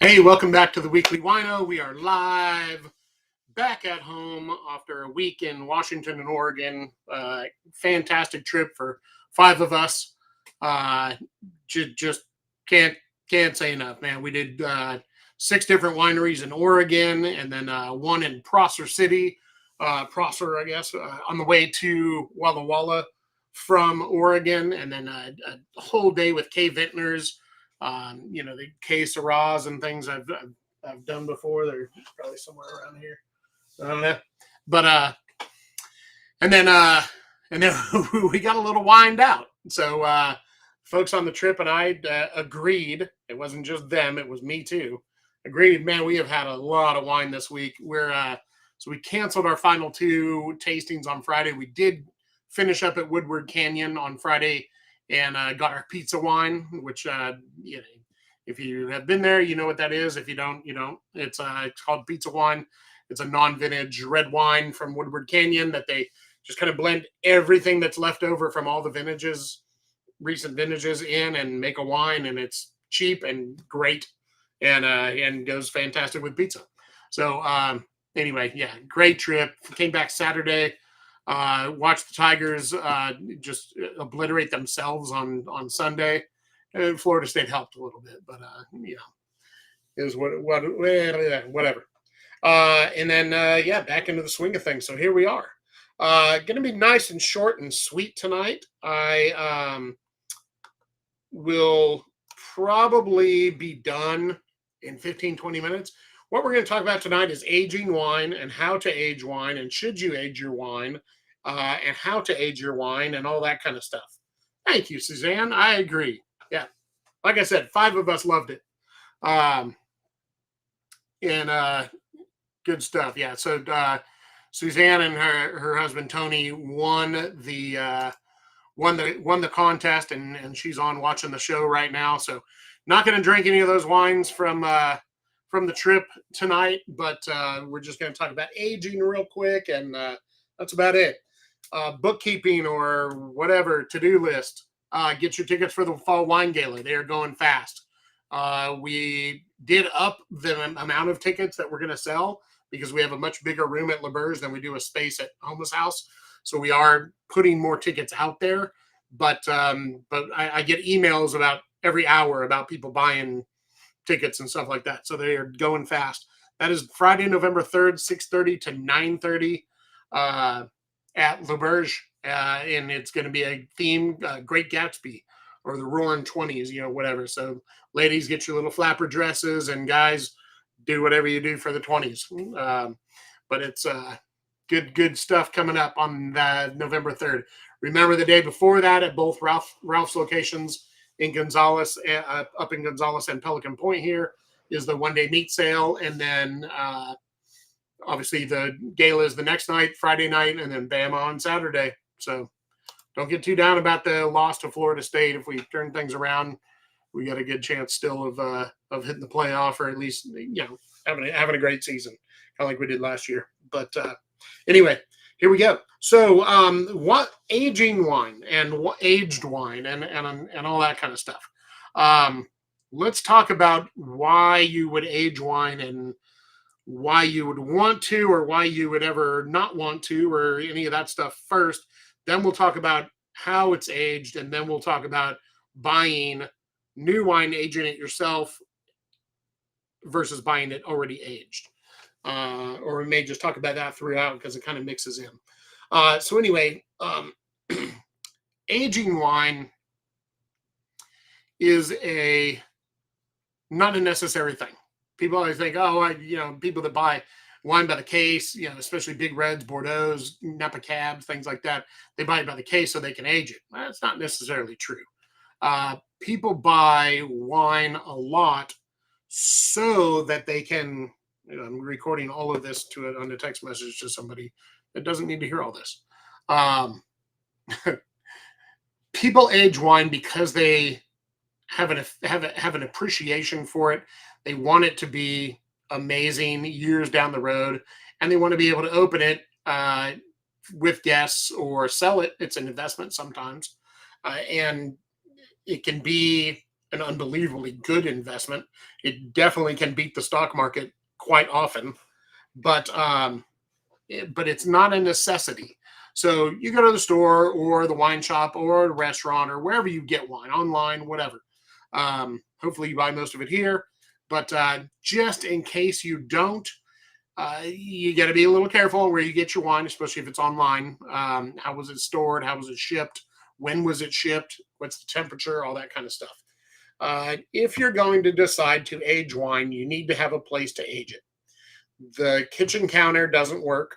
Hey, welcome back to the Weekly Wineaux. We are live back at home after a week in Washington and Oregon. Fantastic trip for five of us. Uh, just can't say enough, man. We did six different wineries in Oregon, and then one in Prosser City, Prosser, I guess, on the way to Walla Walla from Oregon, and then a whole day with K Vintners. The K Syrahs and things I've done before. They're probably somewhere around here. I don't know, but and then we got a little wined out. So folks on the trip and I agreed. It wasn't just them; it was me too. Agreed, man. We have had a lot of wine this week. So we canceled our final two tastings on Friday. We did finish up at Woodward Canyon on Friday and got our pizza wine, which if you have been there, you know what that is. If you don't, you don't. It's called pizza wine. It's a non-vintage red wine from Woodward Canyon that they just kind of blend everything that's left over from all the recent vintages in and make a wine, and it's cheap and great, and goes fantastic with pizza. So anyway, yeah, great trip. Came back Saturday. Watched the Tigers just obliterate themselves on Sunday. And Florida State helped a little bit, but it was whatever. And then back into the swing of things. So here we are. Going to be nice and short and sweet tonight. I will probably be done in 15-20 minutes. What we're going to talk about tonight is aging wine and how to age wine, and should you age your wine, and how to age your wine, and all that kind of stuff. Thank you, Suzanne. I agree. Yeah. Like I said, five of us loved it. Good stuff. Yeah. So Suzanne and her husband Tony won the contest, and she's on watching the show right now. So not going to drink any of those wines from the trip tonight, but we're just going to talk about aging real quick, and that's about it. Bookkeeping or whatever, to-do list. Get your tickets for the Fall Wine Gala. They are going fast. We did up the amount of tickets that we're going to sell because we have a much bigger room at LeBurge than we do a space at Homeless House. So we are putting more tickets out there. But I get emails about every hour about people buying tickets and stuff like that. So they are going fast. That is Friday, November 3rd, 6:30 to 9:30 at LeBurge. And it's going to be a theme, Great Gatsby or the Roaring 20s, whatever. So ladies, get your little flapper dresses, and guys, do whatever you do for the 20s. But it's good stuff coming up on November 3rd. Remember the day before that at both Ralph's locations in Gonzales, up in Gonzales and Pelican Point here, is the one-day meat sale. And then obviously the gala is the next night, Friday night, and then Bama on Saturday. So don't get too down about the loss to Florida State. If we turn things around, we got a good chance still of hitting the playoff, or at least having a great season, kind of like we did last year. But anyway, here we go. So what aging wine and what aged wine and all that kind of stuff. Let's talk about why you would age wine and why you would want to, or why you would ever not want to, or any of that stuff first. Then we'll talk about how it's aged, and then we'll talk about buying new wine, aging it yourself versus buying it already aged. Or we may just talk about that throughout because it kind of mixes in. So anyway, aging wine is not a necessary thing. People always think, people that buy wine by the case, especially big reds, Bordeaux's, Napa Cabs, things like that, they buy it by the case so they can age it. That's not necessarily true. People buy wine a lot so that they can, I'm recording all of this on a text message to somebody that doesn't need to hear all this. People age wine because they have an appreciation for it. They want it to be amazing years down the road, and they want to be able to open it with guests or sell it. It's an investment sometimes, and it can be an unbelievably good investment. It definitely can beat the stock market quite often, but but it's not a necessity. So you go to the store or the wine shop or the restaurant or wherever you get wine, online, whatever. Hopefully you buy most of it here, but just in case you don't, you got to be a little careful where you get your wine, especially if it's online. How was it stored? How was it shipped? When was it shipped? What's the temperature? All that kind of stuff. If you're going to decide to age wine, you need to have a place to age it. The kitchen counter doesn't work.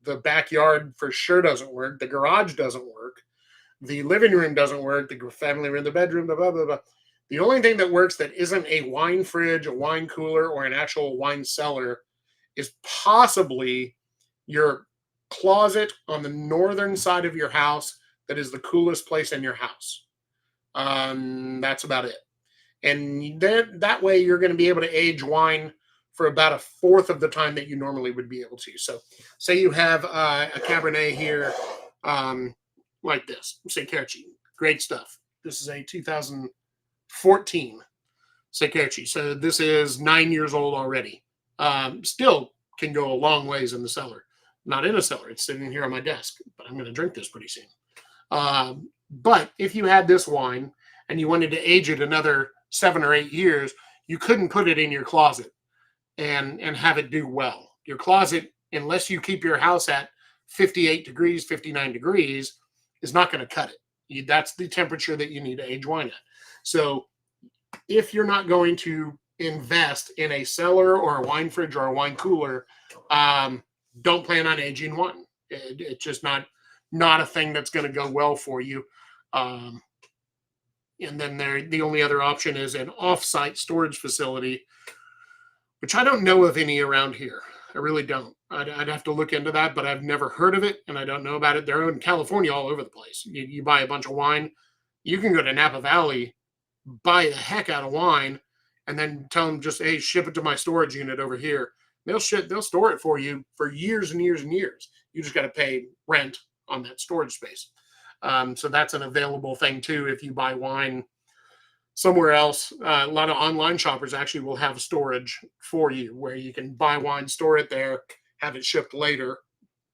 The backyard for sure doesn't work. The garage doesn't work. The living room doesn't work. The family room, the bedroom, blah, blah, blah, blah. The only thing that works that isn't a wine fridge, a wine cooler, or an actual wine cellar is possibly your closet on the northern side of your house that is the coolest place in your house. That's about it. And that way you're going to be able to age wine for about a fourth of the time that you normally would be able to. So say you have a Cabernet here like this, Sekerchi. Great stuff. This is a 2014 Sekerchi. So this is 9 years old already. Still can go a long ways in the cellar. Not in a cellar. It's sitting here on my desk, but I'm going to drink this pretty soon. But if you had this wine and you wanted to age it another 7 or 8 years, you couldn't put it in your closet and have it do well. Your closet, unless you keep your house at 58 degrees, 59 degrees, is not going to cut it. That's the temperature that you need to age wine at. So if you're not going to invest in a cellar or a wine fridge or a wine cooler, don't plan on aging wine. It's just not a thing that's going to go well for you. And then the only other option is an off-site storage facility, which I don't know of any around here. I really don't. I'd have to look into that, but I've never heard of it, and I don't know about it. They're in California all over the place. You buy a bunch of wine. You can go to Napa Valley, buy the heck out of wine, and then tell them just, hey, ship it to my storage unit over here. They'll store it for you for years and years and years. You just got to pay rent on that storage space. So that's an available thing too. If you buy wine somewhere else, a lot of online shoppers actually will have storage for you where you can buy wine, store it there, have it shipped later.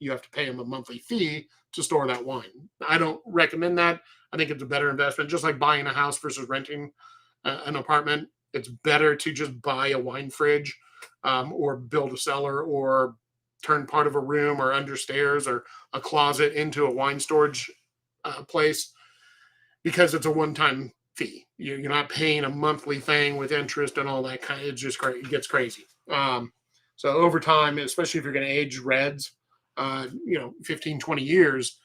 You have to pay them a monthly fee to store that wine. I don't recommend that. I think it's a better investment, just like buying a house versus renting an apartment. It's better to just buy a wine fridge or build a cellar or turn part of a room or understairs or a closet into a wine storage place, because it's a one-time fee. You're not paying a monthly thing with interest and all that kind of, it gets crazy. So over time, especially if you're going to age reds, 15, 20 years,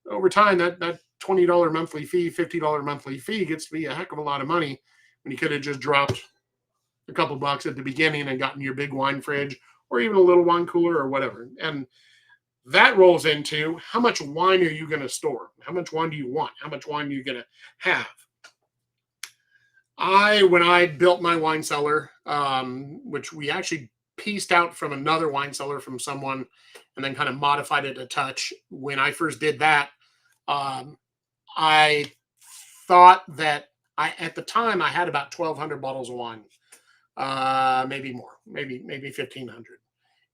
over time, that $20 monthly fee, $50 monthly fee gets to be a heck of a lot of money when you could have just dropped a couple bucks at the beginning and gotten your big wine fridge or even a little wine cooler or whatever. And that rolls into how much wine are you going to store? How much wine do you want? How much wine are you going to have? When I built my wine cellar, which we actually pieced out from another wine cellar from someone and then kind of modified it a touch. When I first did that, I thought that at the time I had about 1,200 bottles of wine, maybe more, maybe 1,500.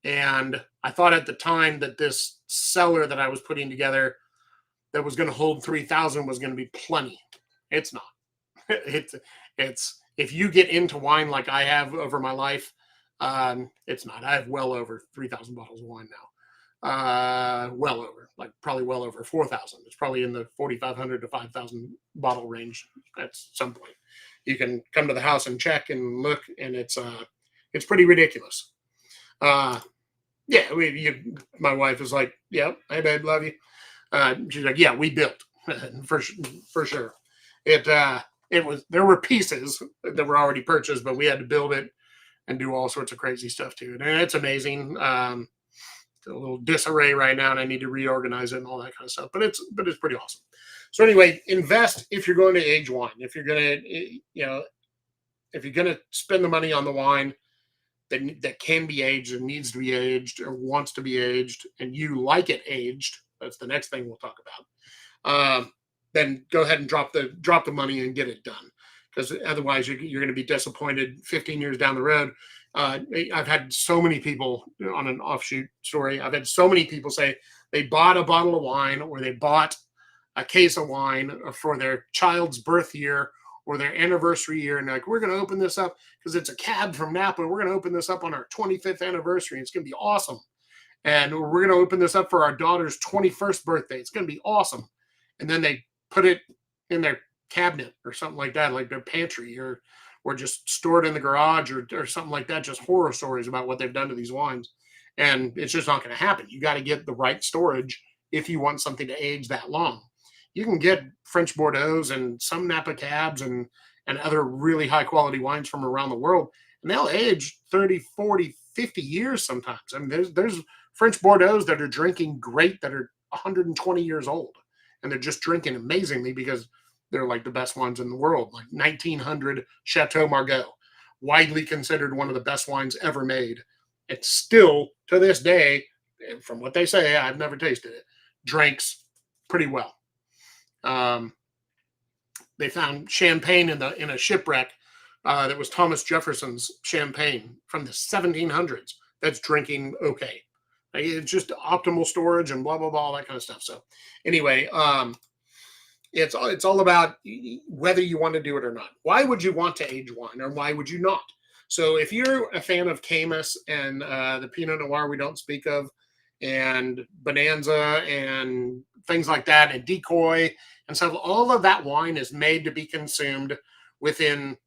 And I thought at the time that this cellar that I was putting together that was going to hold 3,000 was going to be plenty. It's not. It's if you get into wine like I have over my life, it's not. I have well over 3,000 bottles of wine now. Probably well over 4,000. It's probably in the 4,500 to 5,000 bottle range at some point. You can come to the house and check and look, and it's pretty ridiculous. My wife is like, yeah, hey babe, love you. She's like, yeah, we built for sure. There were pieces that were already purchased, but we had to build it and do all sorts of crazy stuff to it. And it's amazing. It's a little disarray right now, and I need to reorganize it and all that kind of stuff. But it's pretty awesome. So anyway, invest if you're going to age wine. If you're gonna, if you're gonna spend the money on the wine that can be aged and needs to be aged or wants to be aged, and you like it aged, that's the next thing we'll talk about. Then go ahead and drop the money and get it done. because otherwise you're going to be disappointed 15 years down the road. I've had so many people on an offshoot story. I've had so many people say they bought a bottle of wine or they bought a case of wine for their child's birth year or their anniversary year. And like, we're going to open this up because it's a cab from Napa. We're going to open this up on our 25th anniversary. It's going to be awesome. And we're going to open this up for our daughter's 21st birthday. It's going to be awesome. And then they put it in their cabinet or something like that, like their pantry, or just stored in the garage or something like that. Just horror stories about what they've done to these wines. And it's just not going to happen. You got to get the right storage if you want something to age that long. You can get French Bordeaux's and some Napa Cabs and other really high quality wines from around the world, and they'll age 30, 40, 50 years sometimes. I mean, there's French Bordeaux's that are drinking great that are 120 years old, and they're just drinking amazingly because they're like the best wines in the world, like 1900 Chateau Margaux, widely considered one of the best wines ever made. It's still, to this day, from what they say, I've never tasted it, drinks pretty well. They found champagne in a shipwreck that was Thomas Jefferson's champagne from the 1700s that's drinking okay. It's just optimal storage and blah, blah, blah, all that kind of stuff. So anyway, it's all about whether you want to do it or not. Why would you want to age wine or why would you not? So if you're a fan of Caymus and the Pinot Noir we don't speak of, and Bonanza and things like that, and Decoy and stuff, all of that wine is made to be consumed within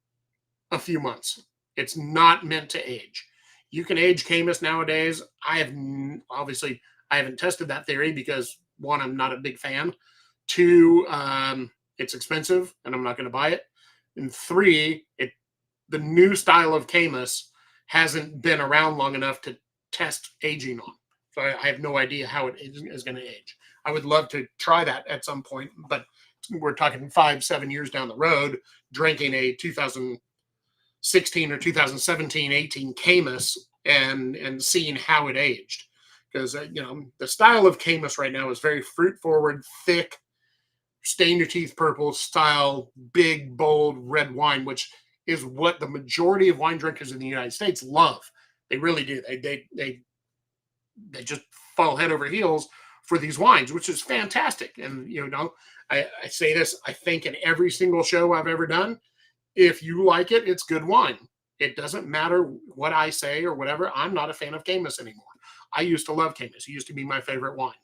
a few months. It's not meant to age. You can age Caymus nowadays. I haven't tested that theory because, one, I'm not a big fan. Two, it's expensive and I'm not going to buy it. And three, the new style of Caymus hasn't been around long enough to test aging on. So I have no idea how it is going to age. I would love to try that at some point, but we're talking 5-7 years down the road, drinking a 2016 or 2017, 18 Caymus and seeing how it aged. Because, the style of Caymus right now is very fruit forward, thick, stain your teeth purple style, big, bold red wine, which is what the majority of wine drinkers in the United States love. They really do. They just fall head over heels for these wines, which is fantastic. And, I say this, I think, in every single show I've ever done. If you like it, it's good wine. It doesn't matter what I say or whatever. I'm not a fan of Caymus anymore. I used to love Caymus. It used to be my favorite wine.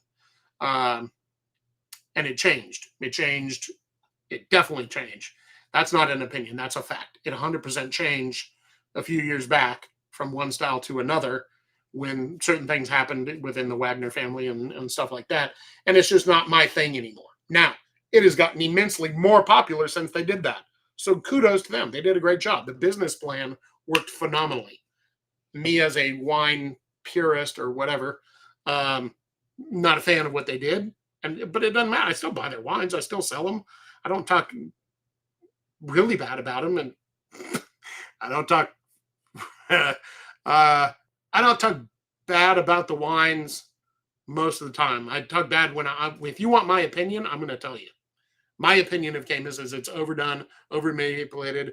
And it changed. It definitely changed. That's not an opinion. That's a fact. It 100% changed a few years back from one style to another when certain things happened within the Wagner family and stuff like that. And it's just not my thing anymore. Now, it has gotten immensely more popular since they did that. So kudos to them. They did a great job. The business plan worked phenomenally. Me as a wine purist or whatever, not a fan of what they did. But it doesn't matter. I still buy their wines. I still sell them. I don't talk really bad about them. And I don't talk bad about the wines most of the time. I talk bad if you want my opinion, I'm going to tell you. My opinion of Caymus is it's overdone, over manipulated,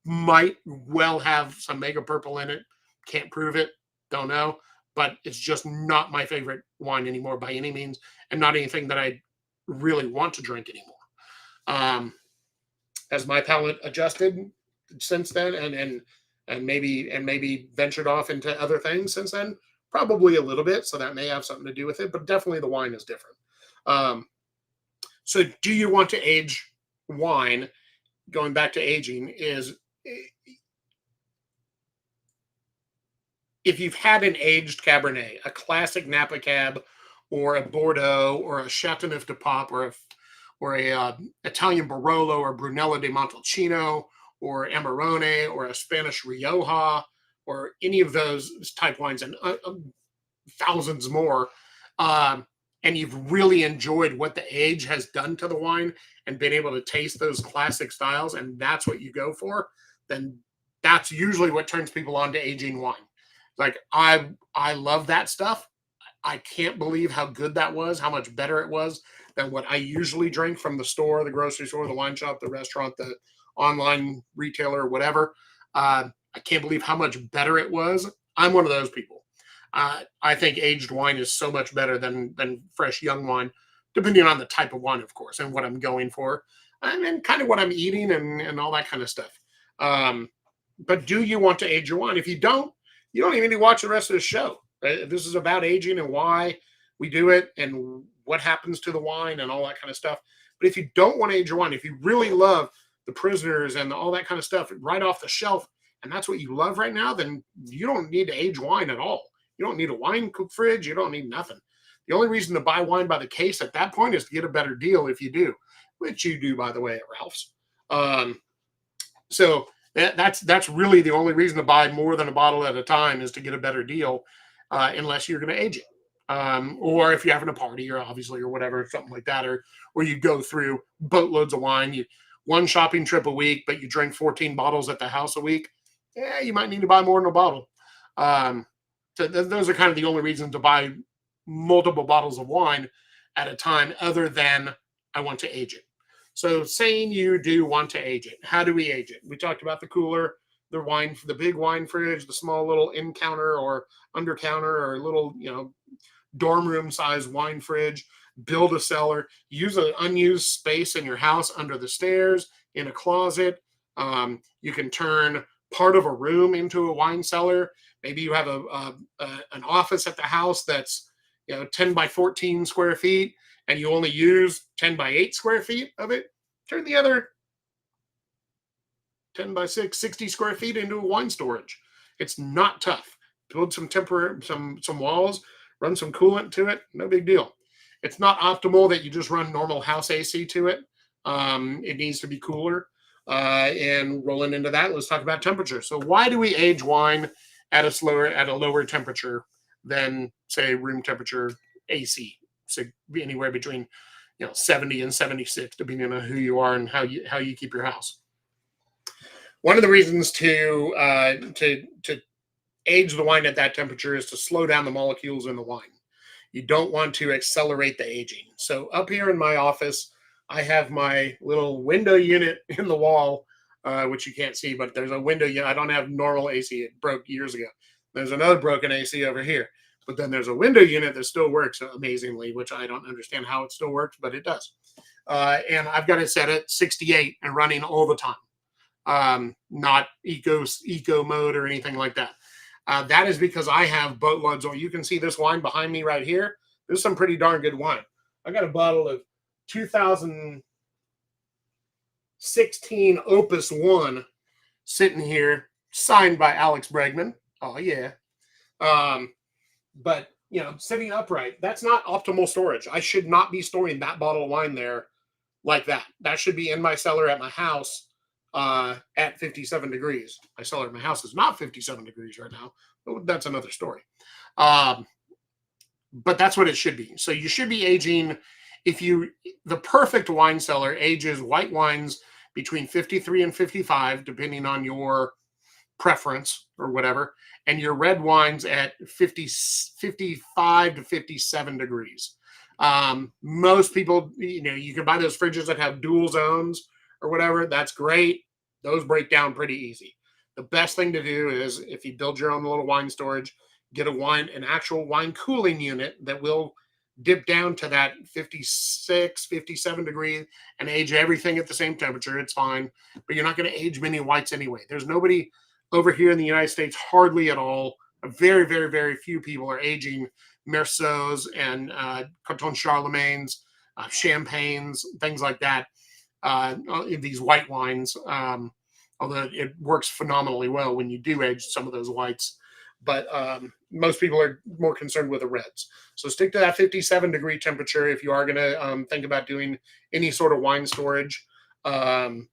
might well have some mega purple in it. Can't prove it. Don't know. But it's just not my favorite wine anymore by any means, and not anything that I really want to drink anymore. Has my palate adjusted since then, and maybe ventured off into other things since then? Probably a little bit, so that may have something to do with it, but definitely the wine is different. So do you want to age wine? Going back to aging is, if you've had an aged Cabernet, a classic Napa Cab, or a Bordeaux, or a Chateauneuf du Pape, or a Italian Barolo, or Brunello di Montalcino, or Amarone, or a Spanish Rioja, or any of those type wines, and thousands more, and you've really enjoyed what the age has done to the wine and been able to taste those classic styles, and that's what you go for, then that's usually what turns people on to aging wine. Like, I love that stuff. I can't believe how good that was, how much better it was than what I usually drink from the store, the grocery store, the wine shop, the restaurant, online retailer or whatever. I can't believe how much better it was. I'm one of those people. I think aged wine is so much better than fresh young wine, depending on the type of wine, of course, and what I'm going for, and kind of what I'm eating and all that kind of stuff. Um, but do you want to age your wine? If you don't even need to watch the rest of the show. Right? This is about aging and why we do it and what happens to the wine and all that kind of stuff. But if you don't want to age your wine, if you really love the Prisoners and all that kind of stuff right off the shelf, and that's what you love right now, then you don't need to age wine at all. You don't need a wine fridge. You don't need nothing. The only reason to buy wine by the case at that point is to get a better deal if you do, which you do, by the way, at Ralph's. So that's really the only reason to buy more than a bottle at a time is to get a better deal, unless you're going to age it. Or if you're having a party or obviously or whatever, something like that, or you go through boatloads of wine, one shopping trip a week, but you drink 14 bottles at the house a week. Yeah, you might need to buy more than a bottle. So those are kind of the only reasons to buy multiple bottles of wine at a time, other than I want to age it. So saying you do want to age it, how do we age it? We talked about the cooler, the big wine fridge, the small little in counter or under counter or little, dorm room size wine fridge. Build a cellar. Use an unused space in your house under the stairs, in a closet. You can turn part of a room into a wine cellar. Maybe you have an office at the house that's 10 by 14 square feet, and you only use 10 by 8 square feet of it. Turn the other 10 by 6, 60 square feet into a wine storage. It's not tough. Build some some walls, run some coolant to it. No big deal. It's not optimal that you just run normal house AC to it. It needs to be cooler. And rolling into that, let's talk about temperature. So why do we age wine at a lower temperature than, say, room temperature AC? So anywhere between 70 and 76, depending on who you are and how you keep your house. One of the reasons to age the wine at that temperature is to slow down the molecules in the wine. You don't want to accelerate the aging. So up here in my office, I have my little window unit in the wall, which you can't see, but there's a window unit. I don't have normal AC. It broke years ago. There's another broken AC over here. But then there's a window unit that still works amazingly, which I don't understand how it still works, but it does. And I've got it set at 68 and running all the time. Not eco mode or anything like that. That is because I have boatloads. You can see this wine behind me right here. This is some pretty darn good wine. I got a bottle of 2016 Opus 1 sitting here, signed by Alex Bregman. Oh, yeah. But, sitting upright, that's not optimal storage. I should not be storing that bottle of wine there like that. That should be in my cellar at my house at 57 degrees. My cellar at my house is not 57 degrees right now. That's another story. But that's what it should be. So you should be aging, the perfect wine cellar ages white wines between 53 and 55, depending on your preference or whatever, and your red wines at 55 to 57 degrees. Most people, you can buy those fridges that have dual zones or whatever. That's great. Those break down pretty easy. The best thing to do is, if you build your own little wine storage, get an actual wine cooling unit that will dip down to that 56, 57 degrees and age everything at the same temperature. It's fine, but you're not going to age many whites anyway. There's nobody over here in the United States, hardly at all. Very, very, very few people are aging Merceaus and Canton Charlemagnes, champagnes, things like that, in these white wines. Although it works phenomenally well when you do age some of those whites. But most people are more concerned with the reds. So stick to that 57 degree temperature if you are going to think about doing any sort of wine storage. And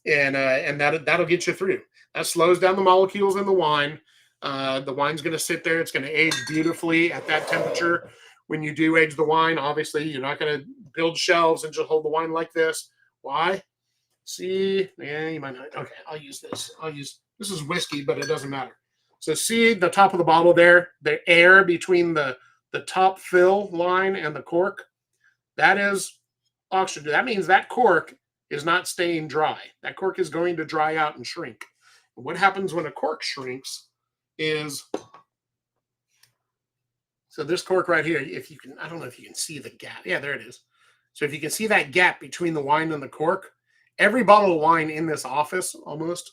that'll get you through. That slows down the molecules in the wine. The wine's going to sit there. It's going to age beautifully at that temperature. When you do age the wine, obviously, you're not going to build shelves and just hold the wine like this. Why? See? Yeah, you might not. Okay, I'll use this. This is whiskey, but it doesn't matter. So see the top of the bottle there? The air between the top fill line and the cork? That is oxygen. That means that cork is not staying dry. That cork is going to dry out and shrink. And what happens when a cork shrinks is, so this cork right here, if you can, I don't know if you can see the gap. Yeah, there it is. So if you can see that gap between the wine and the cork, every bottle of wine in this office, almost,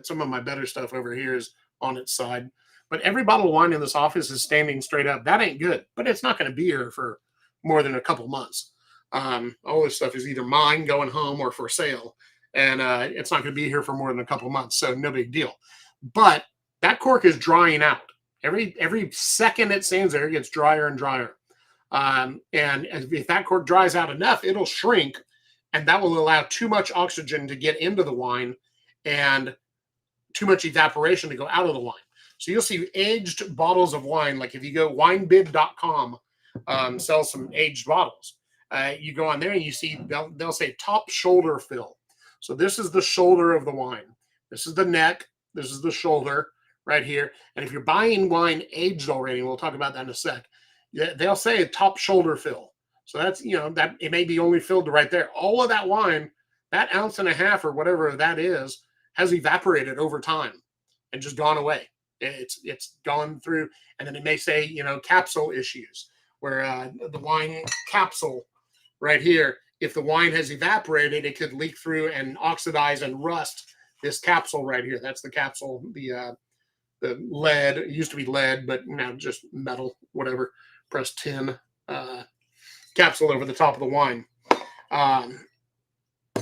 some of my better stuff over here is on its side, but every bottle of wine in this office is standing straight up. That ain't good, but it's not going to be here for more than a couple months. All this stuff is either mine going home or for sale, and it's not going to be here for more than a couple months, so no big deal. But that cork is drying out. Every second it stands there, it gets drier and drier. And if that cork dries out enough, it'll shrink, and that will allow too much oxygen to get into the wine and too much evaporation to go out of the wine. So you'll see aged bottles of wine, like if you go winebid.com, sells some aged bottles. You go on there and you see they'll say top shoulder fill. So this is the shoulder of the wine. This is the neck. This is the shoulder right here. And if you're buying wine aged already, and we'll talk about that in a sec, they'll say top shoulder fill. So that's, that it may be only filled right there. All of that wine, that ounce and a half or whatever that is, has evaporated over time and just gone away. It's gone through, and then it may say, capsule issues, where the wine capsule right here, if the wine has evaporated, it could leak through and oxidize and rust this capsule right here. That's the capsule, the lead. It used to be lead, but now just metal, whatever, pressed tin capsule over the top of the wine.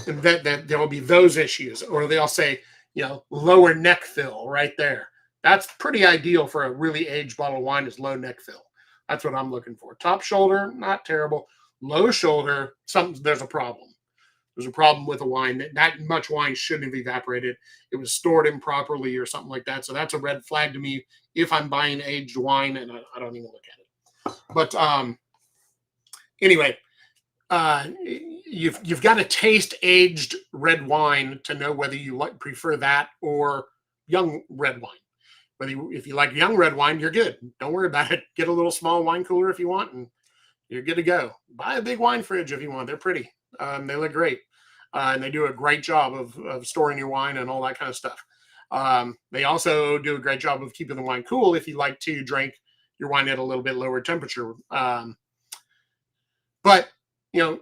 That there will be those issues, or they'll say, lower neck fill right there. That's pretty ideal for a really aged bottle of wine, is low neck fill. That's what I'm looking for. Top shoulder, not terrible. Low shoulder, there's a problem. There's a problem with a wine. That much wine shouldn't have evaporated. It was stored improperly or something like that. So that's a red flag to me if I'm buying aged wine, and I don't even look at it. But anyway, you've got to taste aged red wine to know whether you prefer that or young red wine. If you like young red wine, you're good. Don't worry about it. Get a little small wine cooler if you want, and you're good to go. Buy a big wine fridge if you want. They're pretty. They look great. And they do a great job of storing your wine and all that kind of stuff. They also do a great job of keeping the wine cool if you like to drink your wine at a little bit lower temperature. But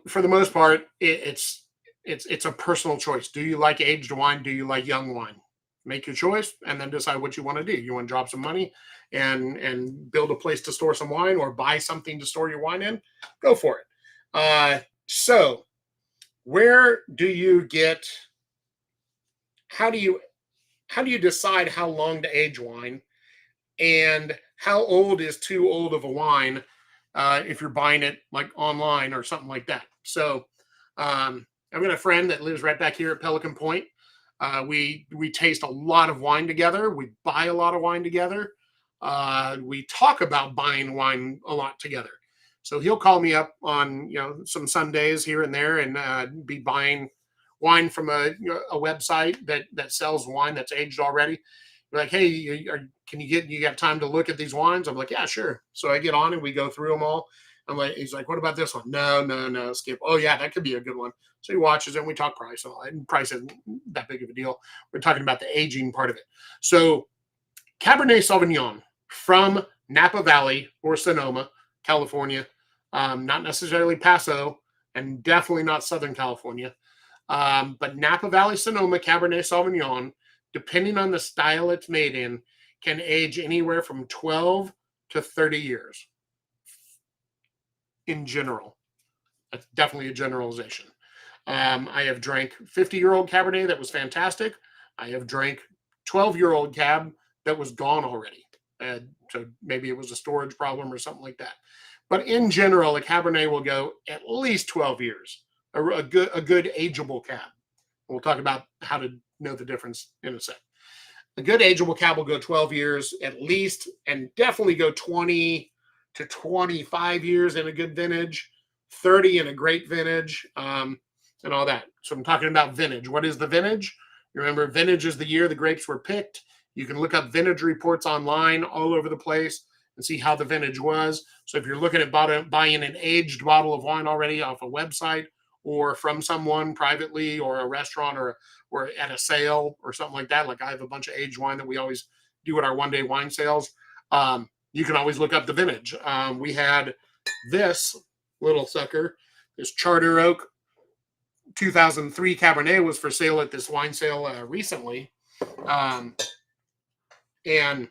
for the most part, it's a personal choice. Do you like aged wine? Do you like young wine? Make your choice and then decide what you want to do. You want to drop some money and build a place to store some wine, or buy something to store your wine in? Go for it. So where do you get, how do you decide how long to age wine, and how old is too old of a wine if you're buying it like online or something like that? So I've got a friend that lives right back here at Pelican Point. We taste a lot of wine together. We buy a lot of wine together. We talk about buying wine a lot together. So he'll call me up on some Sundays here and there, and be buying wine from a website that sells wine that's aged already. We're like, hey, you got time to look at these wines? I'm like, yeah, sure. So I get on and we go through them all. He's like, what about this one? No, skip. Oh yeah, that could be a good one. So he watches it and we talk price and all that. And price isn't that big of a deal. We're talking about the aging part of it. So Cabernet Sauvignon from Napa Valley or Sonoma, California, not necessarily Paso, and definitely not Southern California, but Napa Valley, Sonoma, Cabernet Sauvignon, depending on the style it's made in, can age anywhere from 12 to 30 years. In general, that's definitely a generalization. I have drank 50-year-old Cabernet that was fantastic. I have drank 12-year-old Cab that was gone already. So maybe it was a storage problem or something like that. But in general, a Cabernet will go at least 12 years, a good ageable Cab. We'll talk about how to know the difference in a sec. A good ageable Cab will go 12 years at least, and definitely go 20 to 25 years in a good vintage, 30 in a great vintage, and all that. So I'm talking about vintage. What is the vintage? Remember, vintage is the year the grapes were picked. You can look up vintage reports online all over the place and see how the vintage was. So if you're looking at buying an aged bottle of wine already off a website or from someone privately, or a restaurant, or at a sale or something like that. Like I have a bunch of aged wine that we always do at our one-day wine sales. You can always look up the vintage. We had this little sucker, this Charter Oak 2003 Cabernet was for sale at this wine sale recently. Um, and,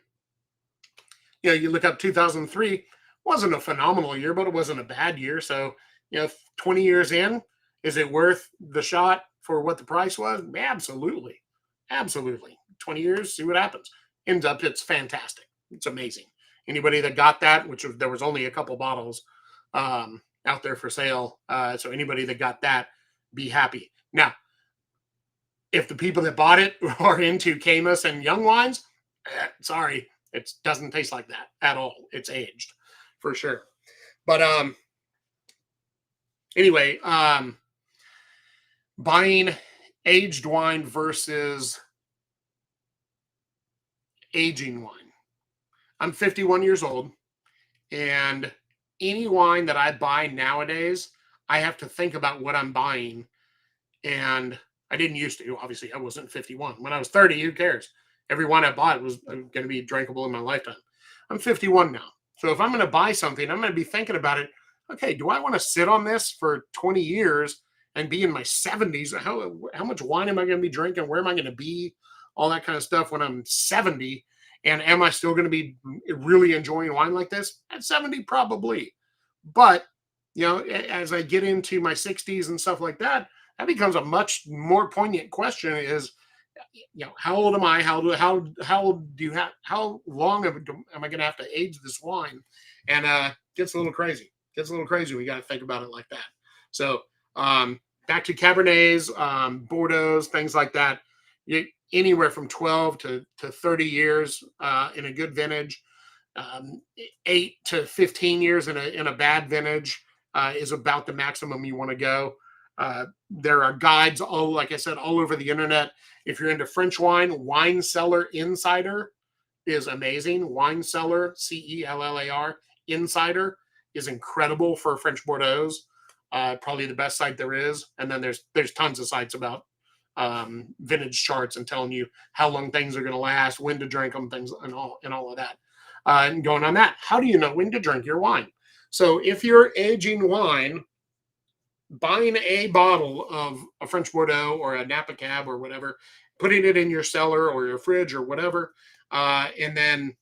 you look up 2003, wasn't a phenomenal year, but it wasn't a bad year. So, 20 years in, is it worth the shot for what the price was? Absolutely. Absolutely. 20 years, see what happens. Ends up, it's fantastic. It's amazing. Anybody that got that, there was only a couple bottles out there for sale. So anybody that got that, be happy. Now, if the people that bought it are into Camus and young wines, sorry, it doesn't taste like that at all. It's aged for sure. But anyway, buying aged wine versus aging wine. I'm 51 years old, and any wine that I buy nowadays, I have to think about what I'm buying. And I didn't used to. Obviously, I wasn't 51. When I was 30, who cares? Every wine I bought was going to be drinkable in my lifetime. I'm 51 now. So if I'm going to buy something, I'm going to be thinking about it. Okay, do I want to sit on this for 20 years and be in my 70s? How much wine am I going to be drinking? Where am I going to be? All that kind of stuff when I'm 70. And am I still going to be really enjoying wine like this? At 70, probably. But, as I get into my 60s and stuff like that, that becomes a much more poignant question is, how old am I? How long am I going to have to age this wine? And gets a little crazy. We got to think about it like that. So back to Cabernets, Bordeaux, things like that. Anywhere from 12 to 30 years in a good vintage, 8 to 15 years in a bad vintage is about the maximum you want to go. There are guides, like I said, all over the internet. If you're into French wine, Wine Cellar Insider is amazing. Wine Cellar, CELLAR, Insider is incredible for French Bordeaux. Probably the best site there is. And then there's tons of sites about vintage charts and telling you how long things are going to last, when to drink them, things and all of that. And going on that, how do you know when to drink your wine? So if you're aging wine, buying a bottle of a French Bordeaux or a Napa Cab or whatever, putting it in your cellar or your fridge or whatever, and then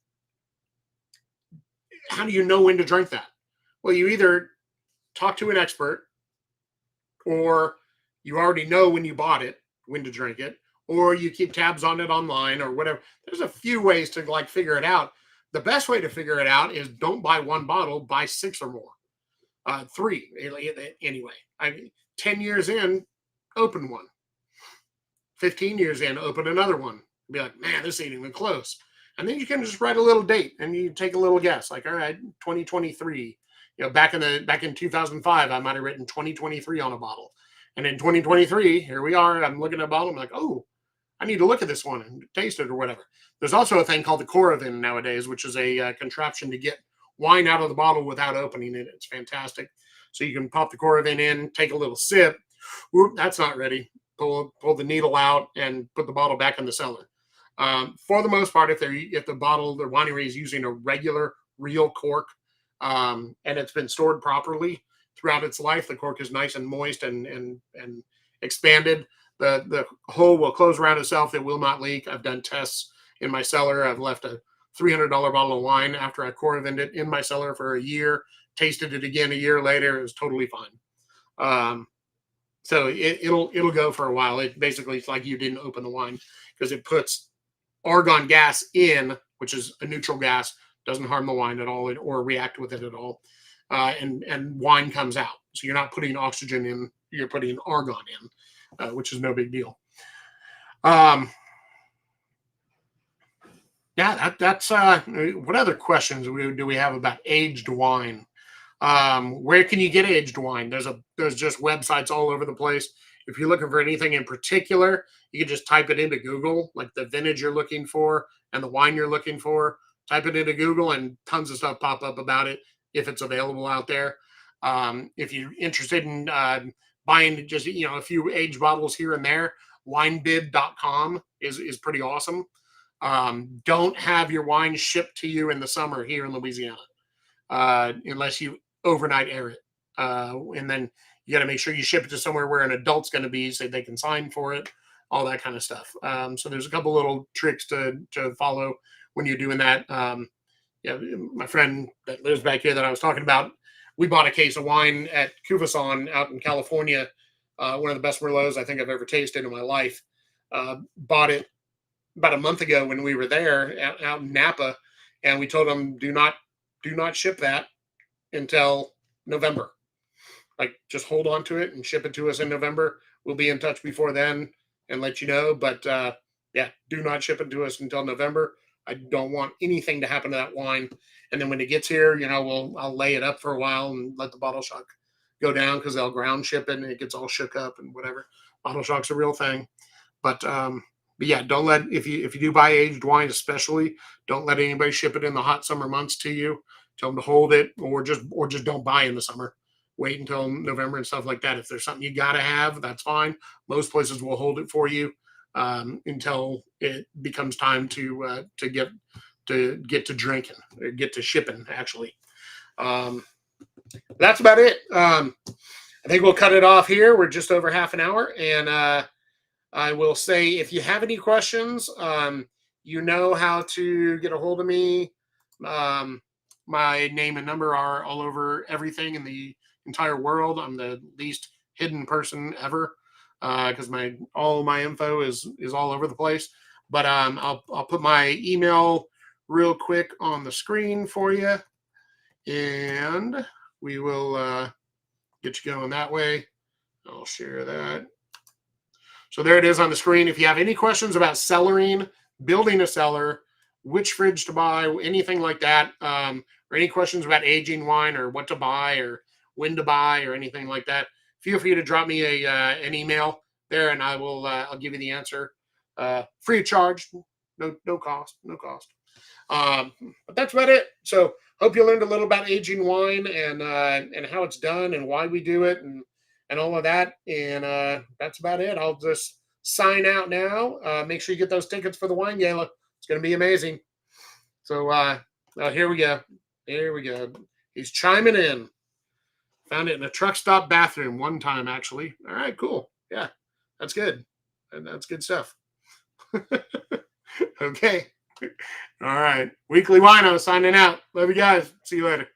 how do you know when to drink that? Well, you either talk to an expert, or you already know when you bought it when to drink it, or you keep tabs on it online or whatever. There's a few ways to figure it out. The best way to figure it out is don't buy one bottle, buy 6 or more. 3 anyway. 10 years in, open one. 15 years in, open another one. Be like, man, this ain't even close. And then you can just write a little date and you take a little guess. Like, all right, 2023. Back in 2005, I might have written 2023 on a bottle. And in 2023, here we are. I'm looking at a bottle. I'm like, oh, I need to look at this one and taste it or whatever. There's also a thing called the Coravin nowadays, which is a contraption to get wine out of the bottle without opening it. It's fantastic. So you can pop the Coravin in, take a little sip. Whoop, that's not ready. Pull the needle out and put the bottle back in the cellar. For the most part, if the winery is using a regular, real cork, and it's been stored properly throughout its life, the cork is nice and moist and expanded. The hole will close around itself. It will not leak. I've done tests in my cellar. I've left a $300 bottle of wine after I Coravined it in my cellar for a year, tasted it again a year later. It was totally fine. So it'll go for a while. It basically, it's like you didn't open the wine, because it puts argon gas in, which is a neutral gas, doesn't harm the wine at all or react with it at all. And wine comes out. So you're not putting oxygen in, you're putting argon in, which is no big deal. Yeah, that's what other questions do we have about aged wine? Where can you get aged wine? There's just websites all over the place. If you're looking for anything in particular, you can just type it into Google, like the vintage you're looking for and the wine you're looking for. Type it into Google and tons of stuff pop up about it if it's available out there. If you're interested in buying just, a few aged bottles here and there. Winebib.com is pretty awesome. Don't have your wine shipped to you in the summer here in Louisiana, unless you overnight air it. And then you got to make sure you ship it to somewhere where an adult's going to be so they can sign for it, all that kind of stuff. So there's a couple little tricks to follow when you're doing that. My friend that lives back here that I was talking about, we bought a case of wine at Cuvasson out in California. One of the best Merlots I think I've ever tasted in my life. Bought it about a month ago when we were there out in Napa, and we told them do not ship that until November. Like, just hold on to it and ship it to us in November. We'll be in touch before then and let you know. But do not ship it to us until November. I don't want anything to happen to that wine. And then when it gets here, I'll lay it up for a while and let the bottle shock go down, because they'll ground ship it and it gets all shook up and whatever. Bottle shock's a real thing. But yeah, don't let, if you do buy aged wine, especially, don't let anybody ship it in the hot summer months to you. Tell them to hold it, or just don't buy in the summer. Wait until November and stuff like that. If there's something you got to have, that's fine. Most places will hold it for you until it becomes time to get to drinking, or get to shipping, actually. That's about it. I think we'll cut it off here. We're just over half an hour. And I will say, if you have any questions, you know how to get a hold of me. My name and number are all over everything in the entire world. I'm the least hidden person ever, because all my info is all over the place. But I'll put my email real quick on the screen for you, and we will get you going that way. I'll share that. So there it is on the screen. If you have any questions about cellaring, building a cellar, which fridge to buy, anything like that, or any questions about aging wine, or what to buy, or when to buy, or anything like that, feel free to drop me an email there, and I'll give you the answer, free of charge, no cost. But that's about it. So hope you learned a little about aging wine, and how it's done, and why we do it, and all of that. And that's about it. I'll just sign out now. Make sure you get those tickets for the wine gala. It's going to be amazing. So here we go. Here we go. He's chiming in. Found it in a truck stop bathroom one time, actually. All right, cool. Yeah, that's good. And that's good stuff. Okay. All right. Weekly Wineaux signing out. Love you guys. See you later.